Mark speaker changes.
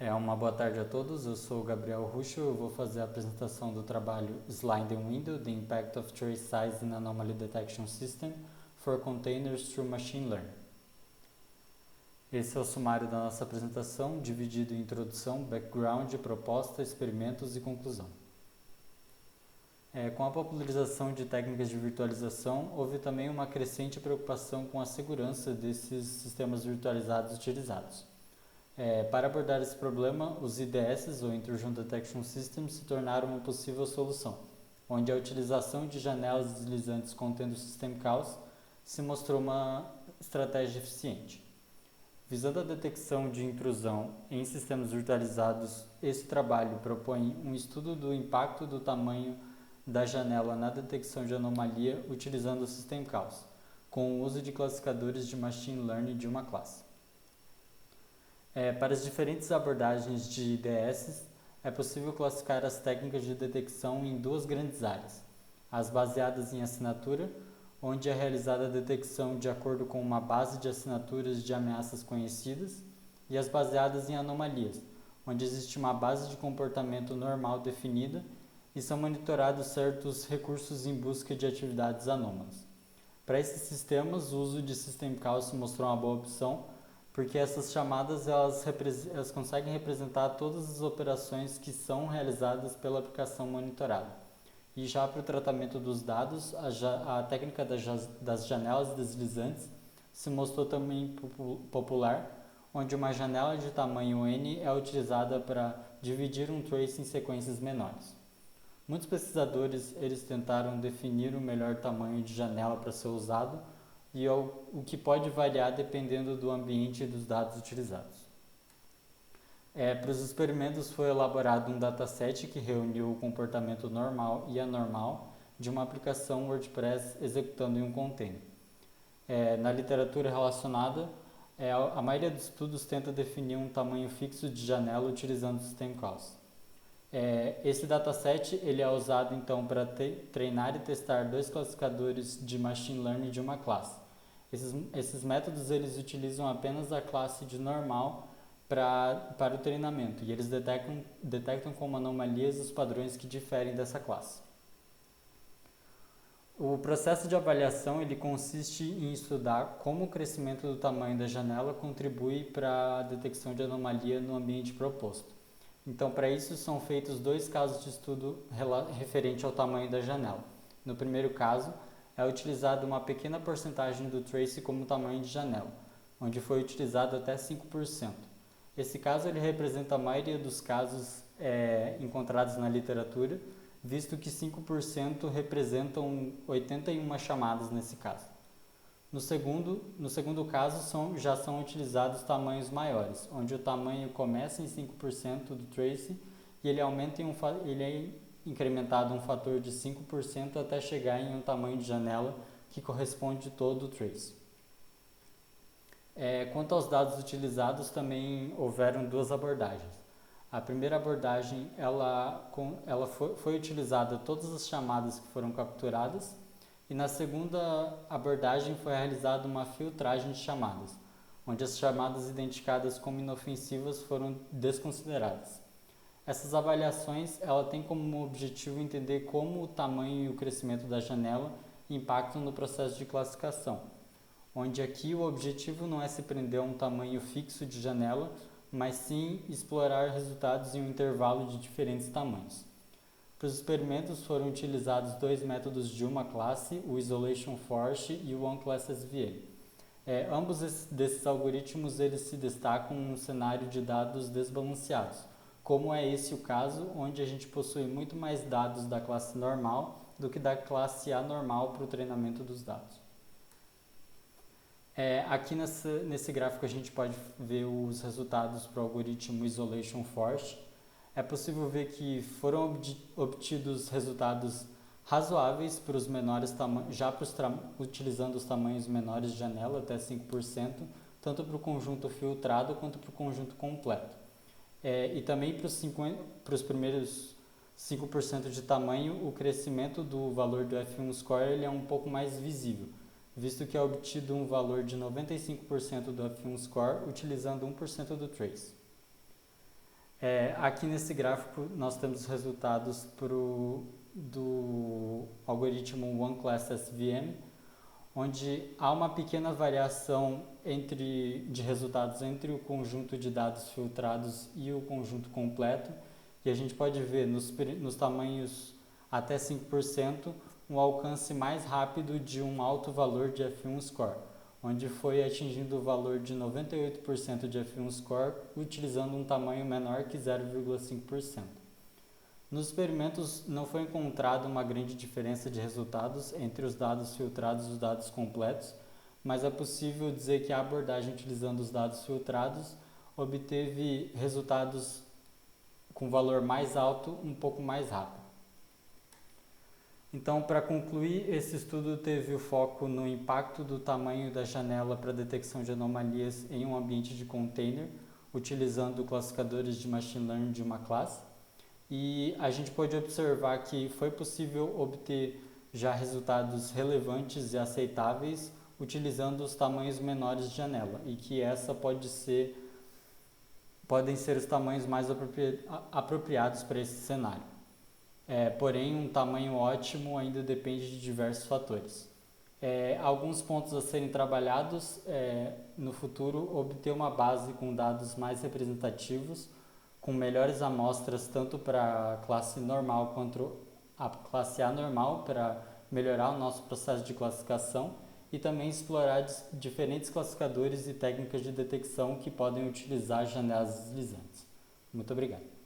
Speaker 1: Uma boa tarde a todos, eu sou o Gabriel Ruschel, eu vou fazer a apresentação do trabalho Slide and Window, The Impact of Trace Size in Anomaly Detection System for Containers Through Machine Learning. Esse é o sumário da nossa apresentação, dividido em introdução, background, proposta, experimentos e conclusão. Com a popularização de técnicas de virtualização, houve também uma crescente preocupação com a segurança desses sistemas virtualizados utilizados. Para abordar esse problema, os IDS, ou Intrusion Detection Systems, se tornaram uma possível solução, onde a utilização de janelas deslizantes contendo System Calls se mostrou uma estratégia eficiente. Visando a detecção de intrusão em sistemas virtualizados, esse trabalho propõe um estudo do impacto do tamanho da janela na detecção de anomalia utilizando o System Calls, com o uso de classificadores de Machine Learning de uma classe. Para as diferentes abordagens de IDS, é possível classificar as técnicas de detecção em duas grandes áreas: as baseadas em assinatura, onde é realizada a detecção de acordo com uma base de assinaturas de ameaças conhecidas, e as baseadas em anomalias, onde existe uma base de comportamento normal definida e são monitorados certos recursos em busca de atividades anômalas. Para esses sistemas, o uso de System Calls se mostrou uma boa opção, porque essas chamadas elas conseguem representar todas as operações que são realizadas pela aplicação monitorada. E já para o tratamento dos dados, a técnica das janelas deslizantes se mostrou também popular, onde uma janela de tamanho n é utilizada para dividir um trace em sequências menores. Muitos pesquisadores eles tentaram definir o melhor tamanho de janela para ser usado, e o que pode variar dependendo do ambiente e dos dados utilizados. Para os experimentos foi elaborado um dataset que reuniu o comportamento normal e anormal de uma aplicação WordPress executando em um container. Na literatura relacionada, a maioria dos estudos tenta definir um tamanho fixo de janela utilizando System Calls. Esse dataset ele é usado então para treinar e testar dois classificadores de Machine Learning de uma classe. Esses métodos eles utilizam apenas a classe de normal para o treinamento e eles detectam como anomalias os padrões que diferem dessa classe. O processo de avaliação ele consiste em estudar como o crescimento do tamanho da janela contribui para a detecção de anomalia no ambiente proposto. Então, para isso, são feitos dois casos de estudo referente ao tamanho da janela. No primeiro caso, é utilizada uma pequena porcentagem do trace como tamanho de janela, onde foi utilizado até 5%. Esse caso ele representa a maioria dos casos encontrados na literatura, visto que 5% representam 81 chamadas nesse caso. No segundo caso, já são utilizados tamanhos maiores, onde o tamanho começa em 5% do trace e ele é incrementado um fator de 5% até chegar em um tamanho de janela que corresponde todo o trace. Quanto aos dados utilizados, também houveram duas abordagens. A primeira abordagem foi utilizada todas as chamadas que foram capturadas, e na segunda abordagem foi realizada uma filtragem de chamadas, onde as chamadas identificadas como inofensivas foram desconsideradas. Essas avaliações têm como objetivo entender como o tamanho e o crescimento da janela impactam no processo de classificação, onde aqui o objetivo não é se prender a um tamanho fixo de janela, mas sim explorar resultados em um intervalo de diferentes tamanhos. Para os experimentos foram utilizados dois métodos de uma classe, o Isolation Force e o OneClassSVA. Ambos desses algoritmos eles se destacam num cenário de dados desbalanceados, como é esse o caso, onde a gente possui muito mais dados da classe normal do que da classe anormal para o treinamento dos dados. Aqui nesse gráfico a gente pode ver os resultados para o algoritmo Isolation Force. É possível ver que foram obtidos resultados razoáveis para os menores tamanhos, utilizando os tamanhos menores de janela, até 5%, tanto para o conjunto filtrado quanto para o conjunto completo. E também para os primeiros 5% de tamanho, o crescimento do valor do F1 score ele é um pouco mais visível, visto que é obtido um valor de 95% do F1 score utilizando 1% do trace. Aqui nesse gráfico nós temos os resultados do algoritmo OneClassSVM, onde há uma pequena variação de resultados entre o conjunto de dados filtrados e o conjunto completo, e a gente pode ver nos tamanhos até 5% um alcance mais rápido de um alto valor de F1 score, onde foi atingindo o valor de 98% de F1 score utilizando um tamanho menor que 0,5%. Nos experimentos não foi encontrada uma grande diferença de resultados entre os dados filtrados e os dados completos, mas é possível dizer que a abordagem utilizando os dados filtrados obteve resultados com valor mais alto um pouco mais rápido. Então, para concluir, esse estudo teve o foco no impacto do tamanho da janela para detecção de anomalias em um ambiente de container, utilizando classificadores de machine learning de uma classe. E a gente pôde observar que foi possível obter já resultados relevantes e aceitáveis utilizando os tamanhos menores de janela, e que podem ser os tamanhos mais apropriados para esse cenário. Porém, um tamanho ótimo ainda depende de diversos fatores. Alguns pontos a serem trabalhados no futuro: obter uma base com dados mais representativos, com melhores amostras tanto para a classe normal quanto a classe anormal, para melhorar o nosso processo de classificação, e também explorar diferentes classificadores e técnicas de detecção que podem utilizar janelas deslizantes. Muito obrigado.